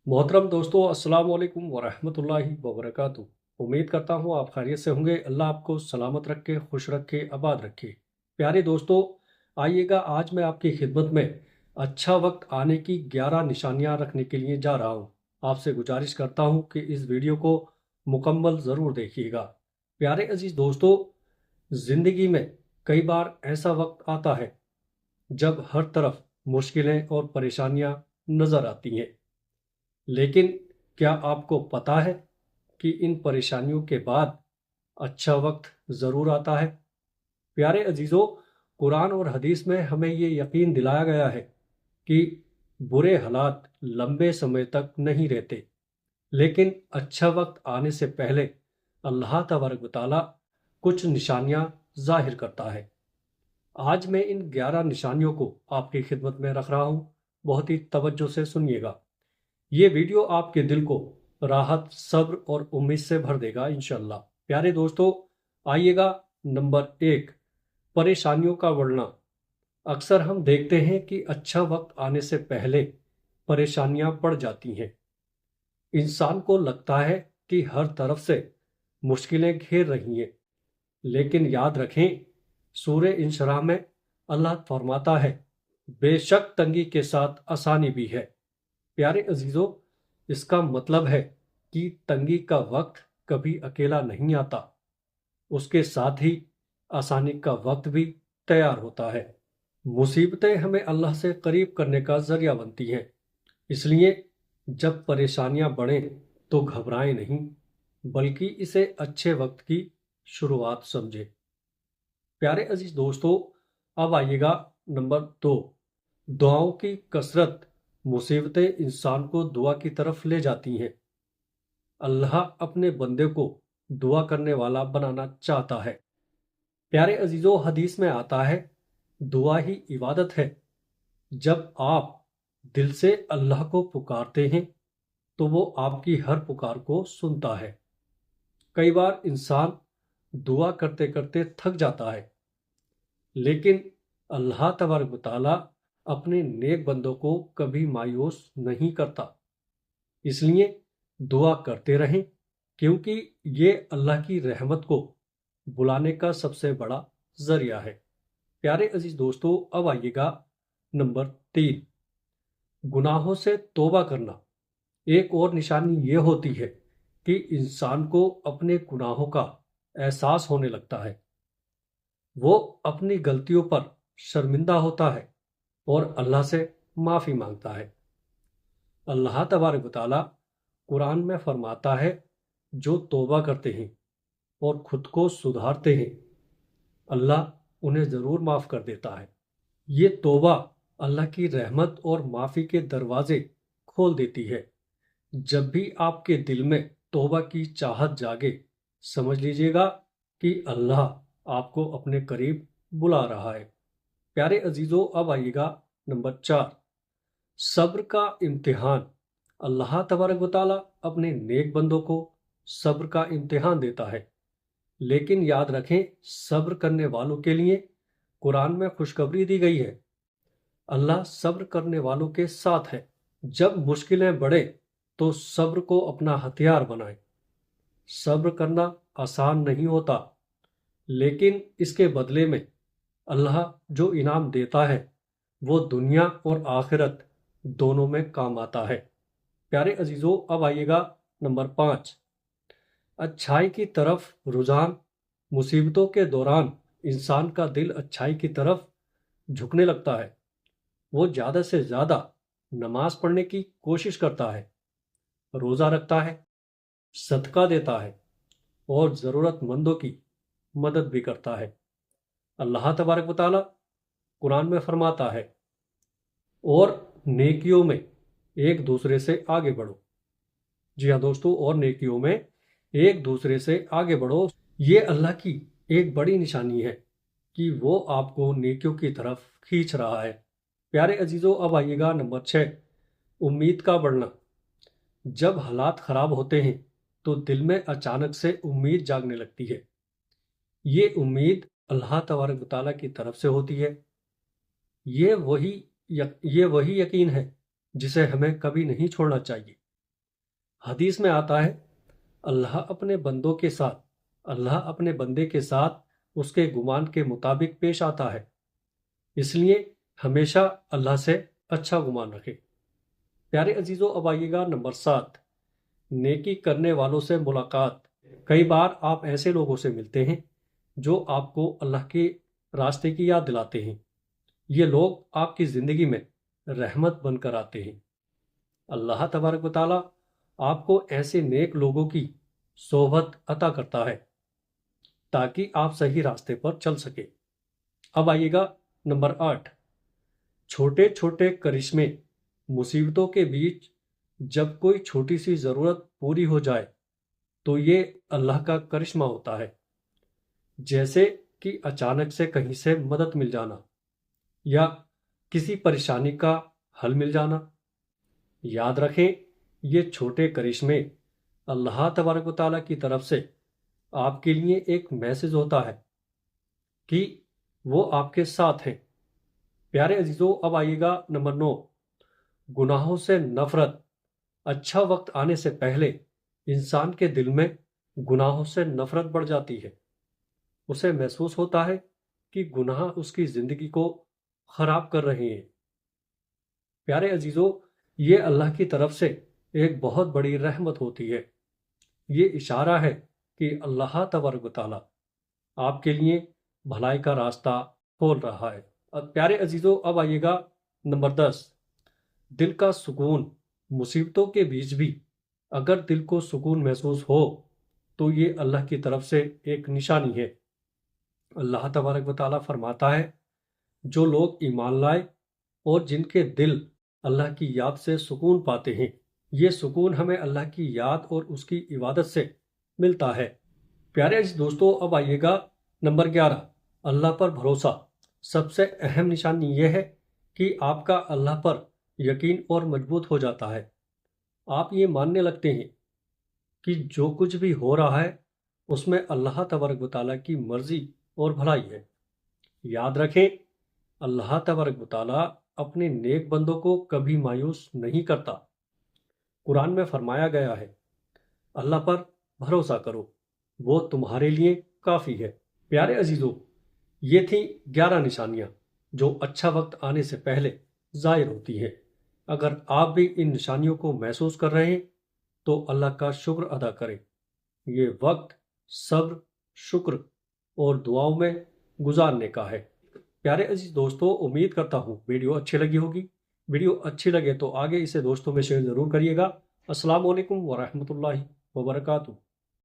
मोहतरम दोस्तों, अस्सलाम वालेकुम वरहमतुल्लाहि वबरकातुहू। उम्मीद करता हूँ आप खैरियत से होंगे। अल्लाह आपको सलामत रखे, खुश रखे, आबाद रखे। प्यारे दोस्तों, आइएगा आज मैं आपकी खिदमत में अच्छा वक्त आने की 11 निशानियां रखने के लिए जा रहा हूँ। आपसे गुजारिश करता हूँ कि इस वीडियो को मुकम्मल ज़रूर देखिएगा। प्यारे अजीज दोस्तों, ज़िंदगी में कई बार ऐसा वक्त आता है जब हर तरफ मुश्किलें और परेशानियां नज़र आती हैं। लेकिन क्या आपको पता है कि इन परेशानियों के बाद अच्छा वक्त ज़रूर आता है? प्यारे अजीज़ों, कुरान और हदीस में हमें ये यकीन दिलाया गया है कि बुरे हालात लंबे समय तक नहीं रहते, लेकिन अच्छा वक्त आने से पहले अल्लाह तबारक व तआला कुछ निशानियां जाहिर करता है। आज मैं इन 11 निशानियों को आपकी खिदमत में रख रहा हूँ। बहुत ही तवज्जो से सुनिएगा। ये वीडियो आपके दिल को राहत, सब्र और उम्मीद से भर देगा इंशाल्लाह। प्यारे दोस्तों, आइएगा। नंबर 1, परेशानियों का बढ़ना। अक्सर हम देखते हैं कि अच्छा वक्त आने से पहले परेशानियां बढ़ जाती हैं। इंसान को लगता है कि हर तरफ से मुश्किलें घेर रही हैं, लेकिन याद रखें, सूरह इंशराह में अल्लाह फरमाता है, बेशक तंगी के साथ आसानी भी है। प्यारे अजीजों, इसका मतलब है कि तंगी का वक्त कभी अकेला नहीं आता, उसके साथ ही आसानी का वक्त भी तैयार होता है। मुसीबतें हमें अल्लाह से करीब करने का जरिया बनती हैं। इसलिए जब परेशानियां बढ़ें तो घबराएं नहीं, बल्कि इसे अच्छे वक्त की शुरुआत समझें। प्यारे अजीज दोस्तों, अब आइएगा नंबर 2, दुआओं की कसरत। मुसीबतें इंसान को दुआ की तरफ ले जाती हैं। अल्लाह अपने बंदे को दुआ करने वाला बनाना चाहता है। प्यारे अजीजों, हदीस में आता है, दुआ ही इबादत है। जब आप दिल से अल्लाह को पुकारते हैं तो वो आपकी हर पुकार को सुनता है। कई बार इंसान दुआ करते करते थक जाता है, लेकिन अल्लाह तबारक व तआला अपने नेक बंदों को कभी मायूस नहीं करता। इसलिए दुआ करते रहें, क्योंकि ये अल्लाह की रहमत को बुलाने का सबसे बड़ा जरिया है। प्यारे अजीज दोस्तों, अब आइएगा नंबर 3, गुनाहों से तौबा करना। एक और निशानी ये होती है कि इंसान को अपने गुनाहों का एहसास होने लगता है। वो अपनी गलतियों पर शर्मिंदा होता है और अल्लाह से माफ़ी मांगता है। अल्लाह तबारक व तआला कुरान में फरमाता है, जो तौबा करते हैं और खुद को सुधारते हैं, अल्लाह उन्हें ज़रूर माफ़ कर देता है। ये तौबा अल्लाह की रहमत और माफ़ी के दरवाजे खोल देती है। जब भी आपके दिल में तौबा की चाहत जागे, समझ लीजिएगा कि अल्लाह आपको अपने करीब बुला रहा है। प्यारे अजीजों, अब आइएगा नंबर 4, सब्र का इम्तिहान। अल्लाह तबारक व तआला अपने नेक बंदों को सब्र का इम्तिहान देता है, लेकिन याद रखें, सब्र करने वालों के लिए कुरान में खुशखबरी दी गई है। अल्लाह सब्र करने वालों के साथ है। जब मुश्किलें बढ़े तो सब्र को अपना हथियार बनाएं। सब्र करना आसान नहीं होता, लेकिन इसके बदले में अल्लाह जो इनाम देता है वो दुनिया और आखिरत दोनों में काम आता है। प्यारे अजीजों, अब आइएगा नंबर 5, अच्छाई की तरफ रुझान। मुसीबतों के दौरान इंसान का दिल अच्छाई की तरफ झुकने लगता है। वो ज़्यादा से ज़्यादा नमाज पढ़ने की कोशिश करता है, रोज़ा रखता है, सदका देता है और ज़रूरतमंदों की मदद भी करता है। अल्लाह तबारक व तआला कुरान में फरमाता है, और नेकियों में एक दूसरे से आगे बढ़ो। जी हाँ दोस्तों, और नेकियों में एक दूसरे से आगे बढ़ो। ये अल्लाह की एक बड़ी निशानी है कि वो आपको नेकियों की तरफ खींच रहा है। प्यारे अजीजों, अब आइएगा नंबर 6, उम्मीद का बढ़ना। जब हालात खराब होते हैं तो दिल में अचानक से उम्मीद जागने लगती है। ये उम्मीद अल्लाह तबारक व तआला की तरफ से होती है। ये वही ये वही यकीन है जिसे हमें कभी नहीं छोड़ना चाहिए। حدیث میں آتا ہے اللہ اپنے بندے کے ساتھ اس کے گمان کے مطابق پیش آتا ہے، اس لیے ہمیشہ اللہ سے اچھا گمان رکھے۔ پیارے عزیزو، اب آئیے گا نمبر 7، نیکی کرنے والوں سے ملاقات۔ کئی بار آپ ایسے لوگوں سے ملتے ہیں جو آپ کو اللہ کے راستے کی یاد دلاتے ہیں۔ یہ لوگ آپ کی زندگی میں رحمت بن کر آتے ہیں۔ اللہ تبارک و تعالیٰ آپ کو ایسے نیک لوگوں کی صحبت عطا کرتا ہے تاکہ آپ صحیح راستے پر چل سکے۔ اب آئیے گا نمبر 8، چھوٹے چھوٹے کرشمے۔ مصیبتوں کے بیچ جب کوئی چھوٹی سی ضرورت پوری ہو جائے تو یہ اللہ کا کرشمہ ہوتا ہے، جیسے کہ اچانک سے کہیں سے مدد مل جانا یا کسی پریشانی کا حل مل جانا۔ یاد رکھیں، یہ چھوٹے کرشمے اللہ تبارک و تعالیٰ کی طرف سے آپ کے لیے ایک میسج ہوتا ہے کہ وہ آپ کے ساتھ ہیں۔ پیارے عزیزو، اب آئیے گا نمبر 9، گناہوں سے نفرت۔ اچھا وقت آنے سے پہلے انسان کے دل میں گناہوں سے نفرت بڑھ جاتی ہے۔ اسے محسوس ہوتا ہے کہ گناہ اس کی زندگی کو خراب کر رہے ہیں۔ پیارے عزیزو، یہ اللہ کی طرف سے ایک بہت بڑی رحمت ہوتی ہے۔ یہ اشارہ ہے کہ اللہ تبارک و تعالیٰ آپ کے لیے بھلائی کا راستہ کھول رہا ہے۔ پیارے عزیزو، اب آئیے گا نمبر 10، دل کا سکون۔ مصیبتوں کے بیچ بھی اگر دل کو سکون محسوس ہو تو یہ اللہ کی طرف سے ایک نشانی ہے۔ اللہ تبارک و تعالیٰ فرماتا ہے، جو لوگ ایمان لائے اور جن کے دل اللہ کی یاد سے سکون پاتے ہیں، یہ سکون ہمیں اللہ کی یاد اور اس کی عبادت سے ملتا ہے۔ پیارے عزیز دوستو، اب آئیے گا نمبر 11، اللہ پر بھروسہ۔ سب سے اہم نشانی یہ ہے کہ آپ کا اللہ پر یقین اور مضبوط ہو جاتا ہے۔ آپ یہ ماننے لگتے ہیں کہ جو کچھ بھی ہو رہا ہے اس میں اللہ تبارک و تعالیٰ کی مرضی اور بھلائی ہے۔ یاد رکھیں، اللہ تبارک و تعالیٰ اپنے نیک بندوں کو کبھی مایوس نہیں کرتا۔ قرآن میں فرمایا گیا ہے، اللہ پر بھروسہ کرو، وہ تمہارے لیے کافی ہے۔ پیارے عزیزو، یہ تھیں 11 نشانیاں جو اچھا وقت آنے سے پہلے ظاہر ہوتی ہیں۔ اگر آپ بھی ان نشانیوں کو محسوس کر رہے ہیں تو اللہ کا شکر ادا کریں۔ یہ وقت صبر، شکر اور دعاؤں میں گزارنے کا ہے۔ پیارے عزیز دوستو، امید کرتا ہوں ویڈیو اچھی لگی ہوگی۔ ویڈیو اچھی لگے تو آگے اسے دوستوں میں شیئر ضرور کریے گا۔ السلام علیکم ورحمۃ اللہ وبرکاتہ۔